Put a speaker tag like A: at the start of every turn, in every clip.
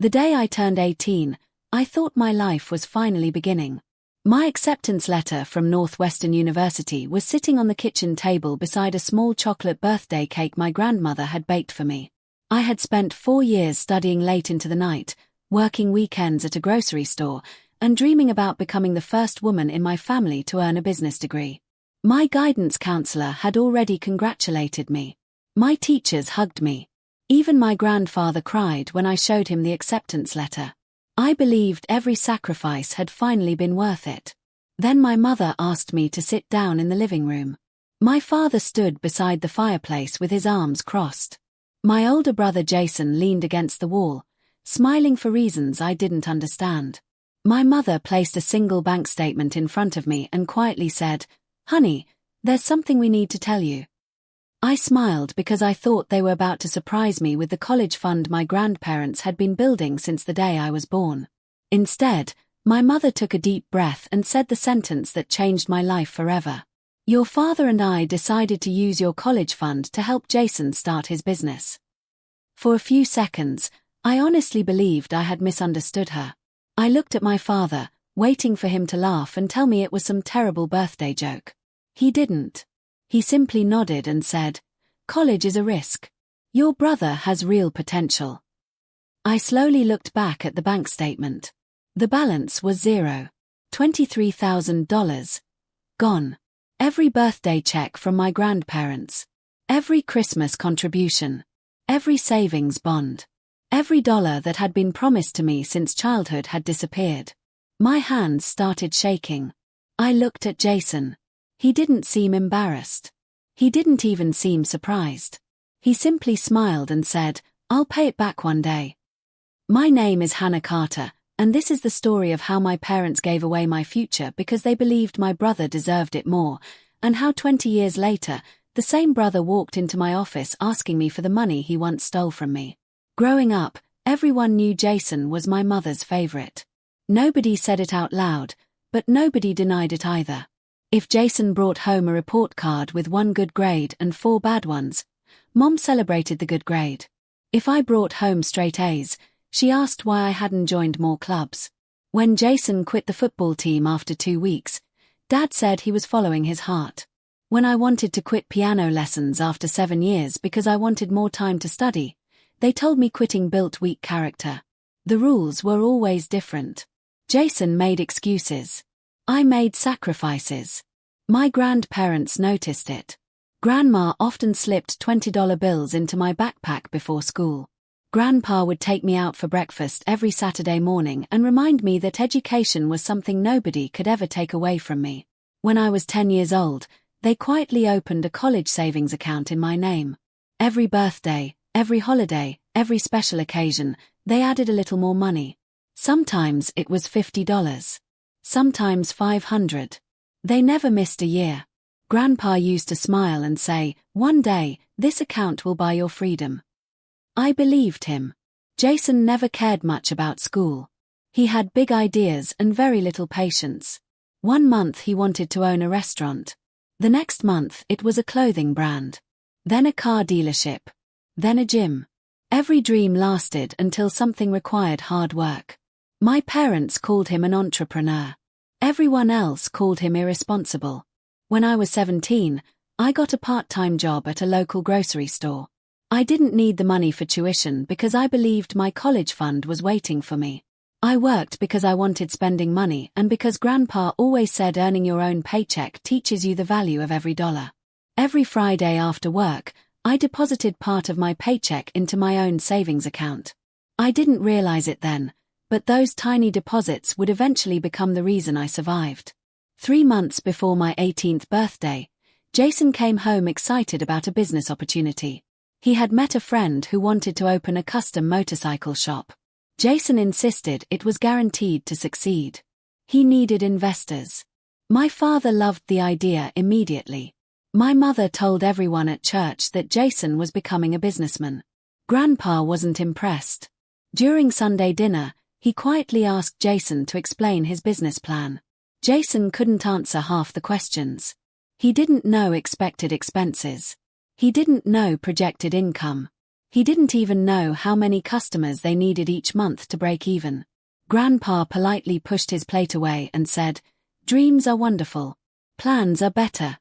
A: The day I turned 18, I thought my life was finally beginning. My acceptance letter from Northwestern University was sitting on the kitchen table beside a small chocolate birthday cake my grandmother had baked for me. I had spent 4 years studying late into the night, working weekends at a grocery store, and dreaming about becoming the first woman in my family to earn a business degree. My guidance counselor had already congratulated me. My teachers hugged me. Even my grandfather cried when I showed him the acceptance letter. I believed every sacrifice had finally been worth it. Then my mother asked me to sit down in the living room. My father stood beside the fireplace with his arms crossed. My older brother Jason leaned against the wall, smiling for reasons I didn't understand. My mother placed a single bank statement in front of me and quietly said, "Honey, there's something we need to tell you." I smiled because I thought they were about to surprise me with the college fund my grandparents had been building since the day I was born. Instead, my mother took a deep breath and said the sentence that changed my life forever. "Your father and I decided to use your college fund to help Jason start his business." For a few seconds, I honestly believed I had misunderstood her. I looked at my father, waiting for him to laugh and tell me it was some terrible birthday joke. He didn't. He simply nodded and said, "College is a risk. Your brother has real potential." I slowly looked back at the bank statement. The balance was zero. $23,000. Gone. Every birthday check from my grandparents. Every Christmas contribution. Every savings bond. Every dollar that had been promised to me since childhood had disappeared. My hands started shaking. I looked at Jason. He didn't seem embarrassed. He didn't even seem surprised. He simply smiled and said, "I'll pay it back one day." My name is Hannah Carter, and this is the story of how my parents gave away my future because they believed my brother deserved it more, and how 20 years later, the same brother walked into my office asking me for the money he once stole from me. Growing up, everyone knew Jason was my mother's favorite. Nobody said it out loud, but nobody denied it either. If Jason brought home a report card with 1 good grade and 4 bad ones, Mom celebrated the good grade. If I brought home straight A's, she asked why I hadn't joined more clubs. When Jason quit the football team after 2 weeks, Dad said he was following his heart. When I wanted to quit piano lessons after 7 years because I wanted more time to study, they told me quitting built weak character. The rules were always different. Jason made excuses. I made sacrifices. My grandparents noticed it. Grandma often slipped $20 bills into my backpack before school. Grandpa would take me out for breakfast every Saturday morning and remind me that education was something nobody could ever take away from me. When I was 10 years old, they quietly opened a college savings account in my name. Every birthday, every holiday, every special occasion, they added a little more money. Sometimes it was $50. Sometimes $500. They never missed a year. Grandpa used to smile and say, "One day, this account will buy your freedom." I believed him. Jason never cared much about school. He had big ideas and very little patience. One month he wanted to own a restaurant. The next month it was a clothing brand. Then a car dealership. Then a gym. Every dream lasted until something required hard work. My parents called him an entrepreneur. Everyone else called him irresponsible. When I was 17, I got a part-time job at a local grocery store. I didn't need the money for tuition because I believed my college fund was waiting for me. I worked because I wanted spending money and because Grandpa always said earning your own paycheck teaches you the value of every dollar. Every Friday after work, I deposited part of my paycheck into my own savings account. I didn't realize it then, but those tiny deposits would eventually become the reason I survived. 3 months before my 18th birthday, Jason came home excited about a business opportunity. He had met a friend who wanted to open a custom motorcycle shop. Jason insisted it was guaranteed to succeed. He needed investors. My father loved the idea immediately. My mother told everyone at church that Jason was becoming a businessman. Grandpa wasn't impressed. During Sunday dinner, he quietly asked Jason to explain his business plan. Jason couldn't answer half the questions. He didn't know expected expenses. He didn't know projected income. He didn't even know how many customers they needed each month to break even. Grandpa politely pushed his plate away and said, "Dreams are wonderful. Plans are better."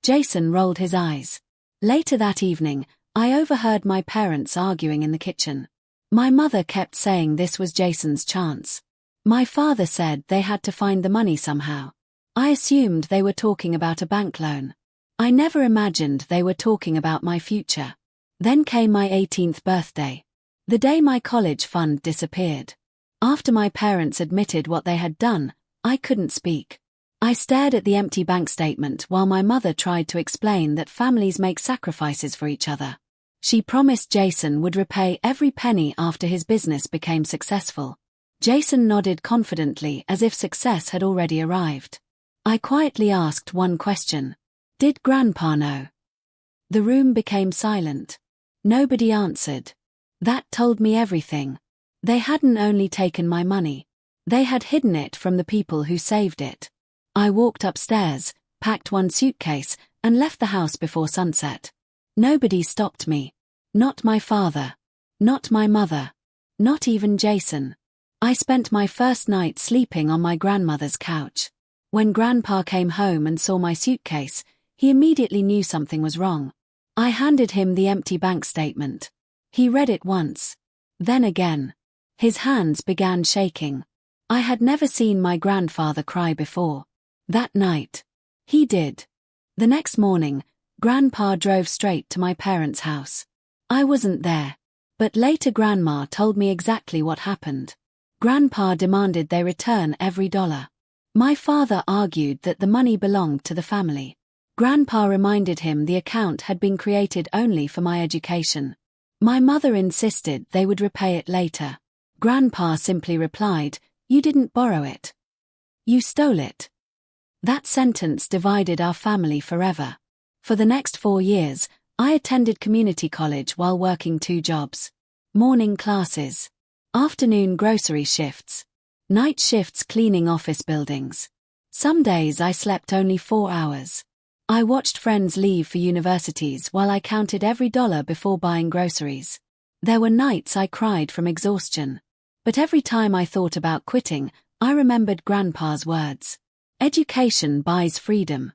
A: Jason rolled his eyes. Later that evening, I overheard my parents arguing in the kitchen. My mother kept saying this was Jason's chance. My father said they had to find the money somehow. I assumed they were talking about a bank loan. I never imagined they were talking about my future. Then came my 18th birthday. The day my college fund disappeared. After my parents admitted what they had done, I couldn't speak. I stared at the empty bank statement while my mother tried to explain that families make sacrifices for each other. She promised Jason would repay every penny after his business became successful. Jason nodded confidently as if success had already arrived. I quietly asked one question. Did Grandpa know? The room became silent. Nobody answered. That told me everything. They hadn't only taken my money. They had hidden it from the people who saved it. I walked upstairs, packed one suitcase, and left the house before sunset. Nobody stopped me. Not my father. Not my mother. Not even Jason. I spent my first night sleeping on my grandmother's couch. When Grandpa came home and saw my suitcase, he immediately knew something was wrong. I handed him the empty bank statement. He read it once. Then again. His hands began shaking. I had never seen my grandfather cry before. That night. He did. The next morning, Grandpa drove straight to my parents' house. I wasn't there. But later Grandma told me exactly what happened. Grandpa demanded they return every dollar. My father argued that the money belonged to the family. Grandpa reminded him the account had been created only for my education. My mother insisted they would repay it later. Grandpa simply replied, "You didn't borrow it. You stole it." That sentence divided our family forever. For the next 4 years, I attended community college while working 2 jobs. Morning classes. Afternoon grocery shifts. Night shifts cleaning office buildings. Some days I slept only 4 hours. I watched friends leave for universities while I counted every dollar before buying groceries. There were nights I cried from exhaustion. But every time I thought about quitting, I remembered Grandpa's words. Education buys freedom.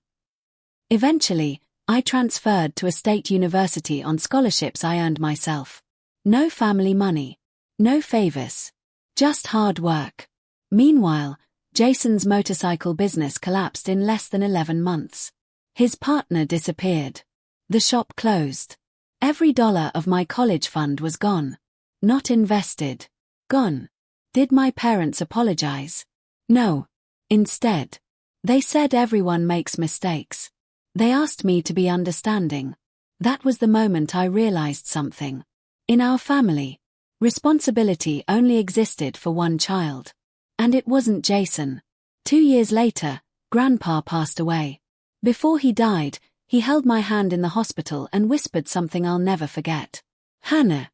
A: Eventually, I transferred to a state university on scholarships I earned myself. No family money. No favors. Just hard work. Meanwhile, Jason's motorcycle business collapsed in less than 11 months. His partner disappeared. The shop closed. Every dollar of my college fund was gone. Not invested. Gone. Did my parents apologize? No. Instead, they said everyone makes mistakes. They asked me to be understanding. That was the moment I realized something. In our family, responsibility only existed for one child. And it wasn't Jason. 2 years later, Grandpa passed away. Before he died, he held my hand in the hospital and whispered something I'll never forget. "Hannah,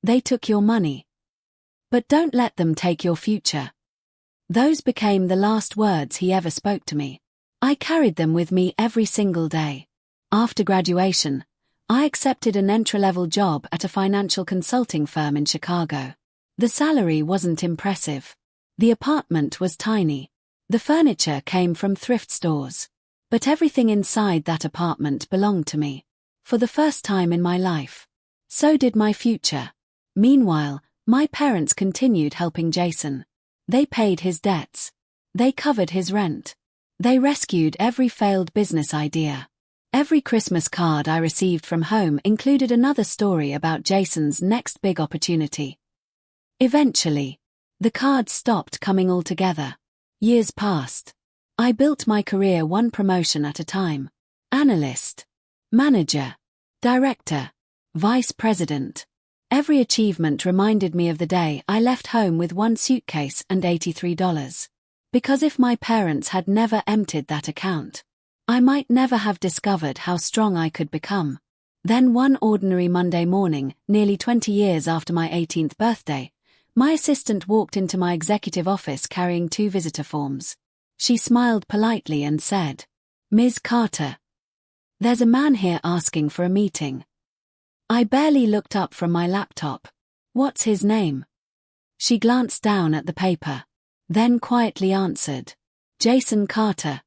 A: they took your money. But don't let them take your future." Those became the last words he ever spoke to me. I carried them with me every single day. After graduation, I accepted an entry-level job at a financial consulting firm in Chicago. The salary wasn't impressive. The apartment was tiny. The furniture came from thrift stores. But everything inside that apartment belonged to me. For the first time in my life. So did my future. Meanwhile, my parents continued helping Jason. They paid his debts. They covered his rent. They rescued every failed business idea. Every Christmas card I received from home included another story about Jason's next big opportunity. Eventually, the cards stopped coming altogether. Years passed. I built my career one promotion at a time. Analyst. Manager. Director. Vice president. Every achievement reminded me of the day I left home with one suitcase and $83. Because if my parents had never emptied that account, I might never have discovered how strong I could become. Then one ordinary Monday morning, nearly 20 years after my 18th birthday, my assistant walked into my executive office carrying 2 visitor forms. She smiled politely and said, "Ms. Carter, there's a man here asking for a meeting." I barely looked up from my laptop. What's his name? She glanced down at the paper, then quietly answered. Jason Carter.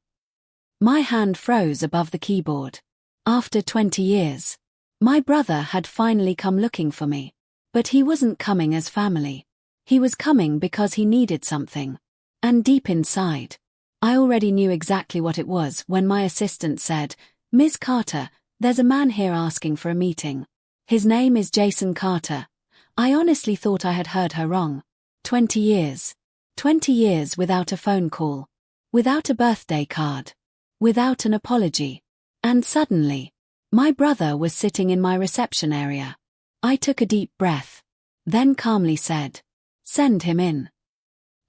A: My hand froze above the keyboard. After 20 years. My brother had finally come looking for me. But he wasn't coming as family. He was coming because he needed something. And deep inside, I already knew exactly what it was when my assistant said, Ms. Carter, there's a man here asking for a meeting. His name is Jason Carter. I honestly thought I had heard her wrong. 20 years. 20 years without a phone call. Without a birthday card. Without an apology. And suddenly, my brother was sitting in my reception area. I took a deep breath. Then calmly said, "Send him in."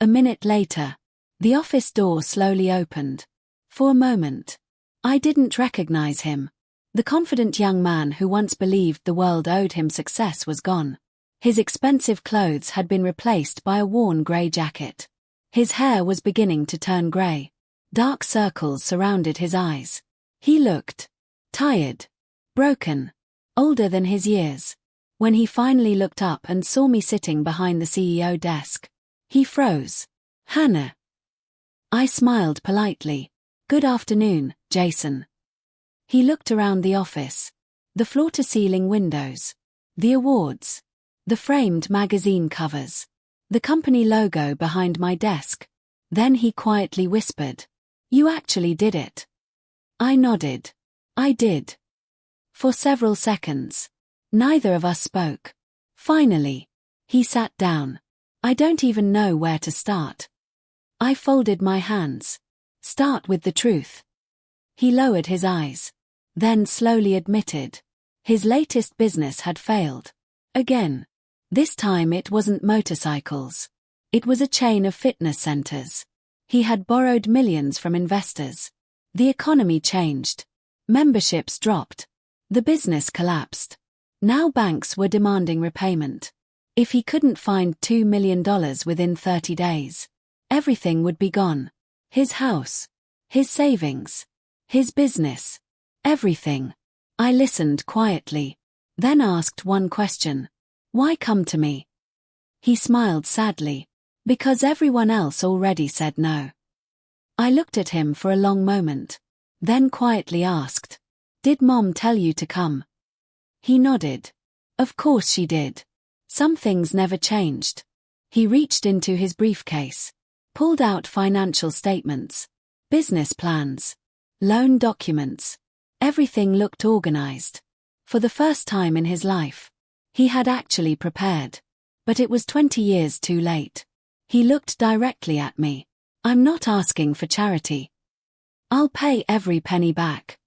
A: A minute later, the office door slowly opened. For a moment, I didn't recognize him. The confident young man who once believed the world owed him success was gone. His expensive clothes had been replaced by a worn grey jacket. His hair was beginning to turn grey. Dark circles surrounded his eyes. He looked tired, broken, older than his years. When he finally looked up and saw me sitting behind the CEO desk, he froze. "Hannah." I smiled politely. "Good afternoon, Jason." He looked around the office. The floor-to-ceiling windows. The awards. The framed magazine covers. The company logo behind my desk. Then he quietly whispered, "You actually did it." I nodded. I did. For several seconds, neither of us spoke. Finally, he sat down. I don't even know where to start. I folded my hands. "Start with the truth." He lowered his eyes. Then slowly admitted. His latest business had failed. Again. This time it wasn't motorcycles. It was a chain of fitness centers. He had borrowed millions from investors. The economy changed. Memberships dropped. The business collapsed. Now banks were demanding repayment. If he couldn't find $2 million within 30 days, everything would be gone. His house. His savings. His business. Everything. I listened quietly. Then asked one question. "Why come to me?" He smiled sadly. "Because everyone else already said no." I looked at him for a long moment. Then quietly asked, "Did Mom tell you to come?" He nodded. "Of course she did. Some things never changed." He reached into his briefcase. Pulled out financial statements. Business plans. Loan documents. Everything looked organized. For the first time in his life, he had actually prepared. But it was 20 years too late. He looked directly at me. "I'm not asking for charity. I'll pay every penny back."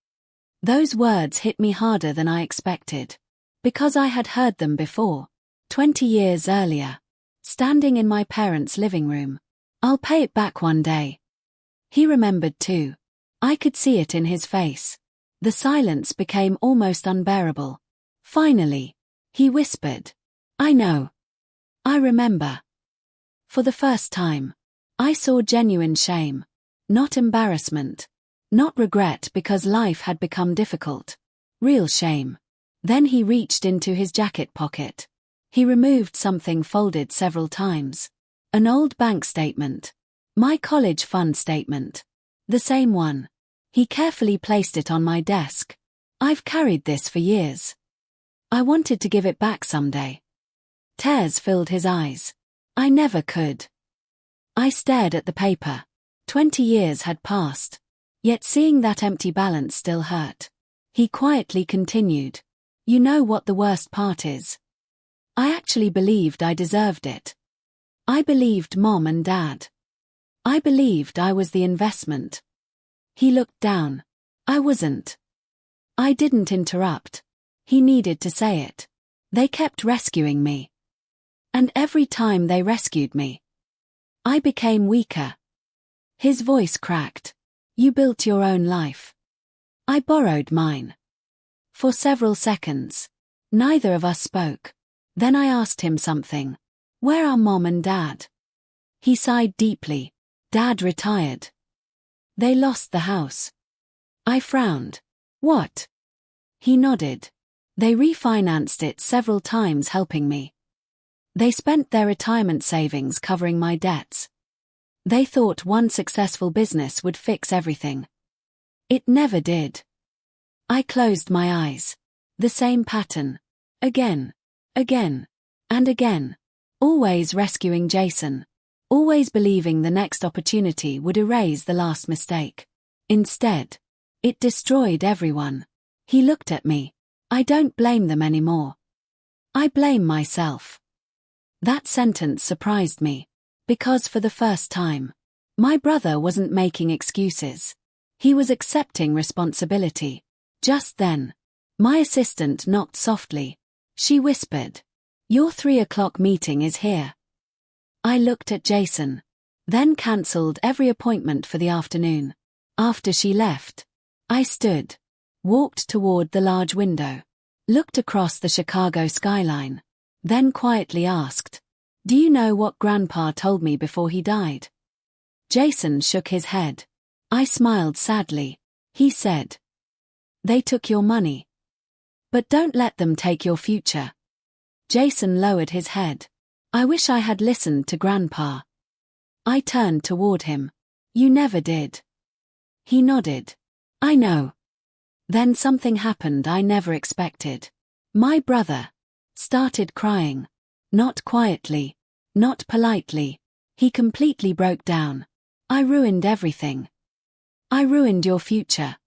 A: Those words hit me harder than I expected. Because I had heard them before. 20 years earlier. Standing in my parents' living room. "I'll pay it back one day." He remembered too. I could see it in his face. The silence became almost unbearable. Finally, he whispered, "I know. I remember." For the first time, I saw genuine shame. Not embarrassment. Not regret because life had become difficult. Real shame. Then he reached into his jacket pocket. He removed something folded several times. An old bank statement. My college fund statement. The same one. He carefully placed it on my desk. "I've carried this for years. I wanted to give it back someday." Tears filled his eyes. I never could. I stared at the paper. 20 years had passed. Yet seeing that empty balance still hurt. He quietly continued. "You know what the worst part is? I actually believed I deserved it. I believed Mom and Dad. I believed I was the investment." He looked down. I wasn't. I didn't interrupt. He needed to say it. They kept rescuing me. And every time they rescued me, I became weaker. His voice cracked. "You built your own life. I borrowed mine." For several seconds, neither of us spoke. Then I asked him something. "Where are Mom and Dad?" He sighed deeply. "Dad retired. They lost the house." I frowned. "What?" He nodded. They refinanced it several times, helping me. They spent their retirement savings covering my debts. They thought one successful business would fix everything. It never did. I closed my eyes. The same pattern. Again. And again. Always rescuing Jason. Always believing the next opportunity would erase the last mistake. Instead, it destroyed everyone. He looked at me. I don't blame them anymore. I blame myself. That sentence surprised me, because for the first time, my brother wasn't making excuses. He was accepting responsibility. Just then, my assistant knocked softly. She whispered, "Your 3 o'clock meeting is here." I looked at Jason, then cancelled every appointment for the afternoon. After she left, I stood, walked toward the large window, looked across the Chicago skyline, then quietly asked, "Do you know what Grandpa told me before he died?" Jason shook his head. I smiled sadly. He said, "They took your money. But don't let them take your future." Jason lowered his head. I wish I had listened to Grandpa. I turned toward him. "You never did." He nodded. "I know." Then something happened I never expected. My brother started crying. Not quietly, not politely. He completely broke down. "I ruined everything. I ruined your future.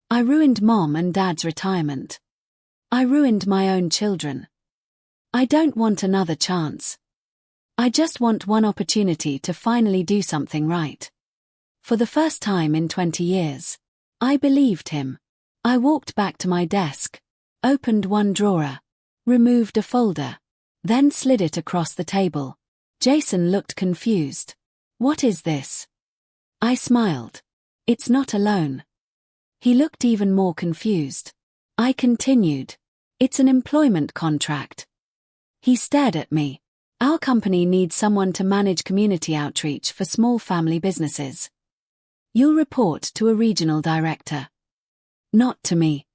A: I ruined Mom and Dad's retirement. I ruined my own children. I don't want another chance. I just want one opportunity to finally do something right." For the first time in 20 years, I believed him. I walked back to my desk, opened one drawer, removed a folder, then slid it across the table. Jason looked confused. "What is this?" I smiled. "It's not a loan." He looked even more confused. I continued. "It's an employment contract." He stared at me. "Our company needs someone to manage community outreach for small family businesses. You'll report to a regional director. Not to me.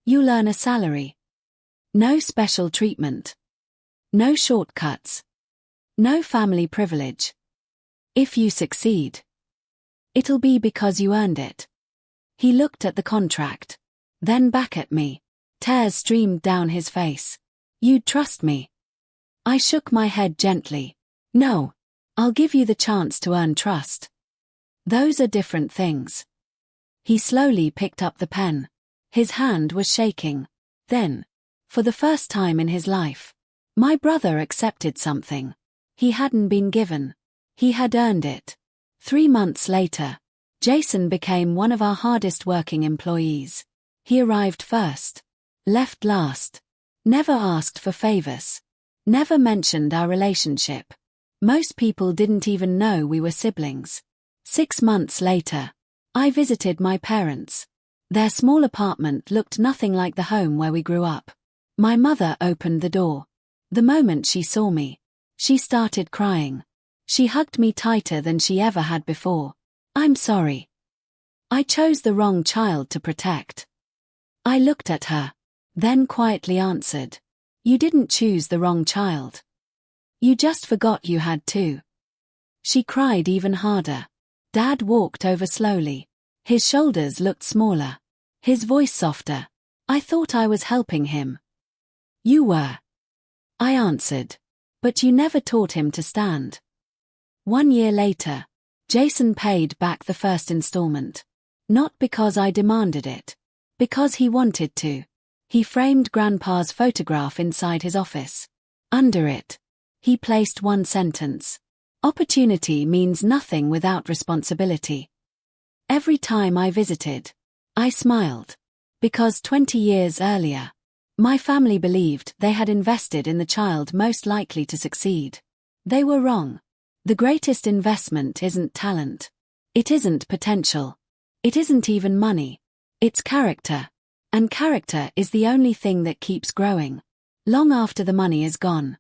A: You'll earn a salary. No special treatment. No shortcuts. No family privilege. If you succeed, it'll be because you earned it." He looked at the contract, then back at me. Tears streamed down his face. "You'd trust me?" I shook my head gently. "No. I'll give you the chance to earn trust. Those are different things." He slowly picked up the pen. His hand was shaking. Then, for the first time in his life, my brother accepted something he hadn't been given. He had earned it. 3 months later, Jason became one of our hardest working employees. He arrived first, left last, never asked for favors, never mentioned our relationship. Most people didn't even know we were siblings. 6 months later, I visited my parents. Their small apartment looked nothing like the home where we grew up. My mother opened the door. The moment she saw me, she started crying. She hugged me tighter than she ever had before. "I'm sorry. I chose the wrong child to protect." I looked at her, then quietly answered, "You didn't choose the wrong child. You just forgot you had two." She cried even harder. Dad walked over slowly. His shoulders looked smaller. His voice softer. I thought I was helping him. "You were." I answered. "But you never taught him to stand." 1 year later, Jason paid back the first installment. Not because I demanded it. Because he wanted to. He framed Grandpa's photograph inside his office. Under it, he placed one sentence. "Opportunity means nothing without responsibility." Every time I visited, I smiled. Because 20 years earlier, my family believed they had invested in the child most likely to succeed. They were wrong. The greatest investment isn't talent. It isn't potential. It isn't even money. It's character. And character is the only thing that keeps growing, long after the money is gone.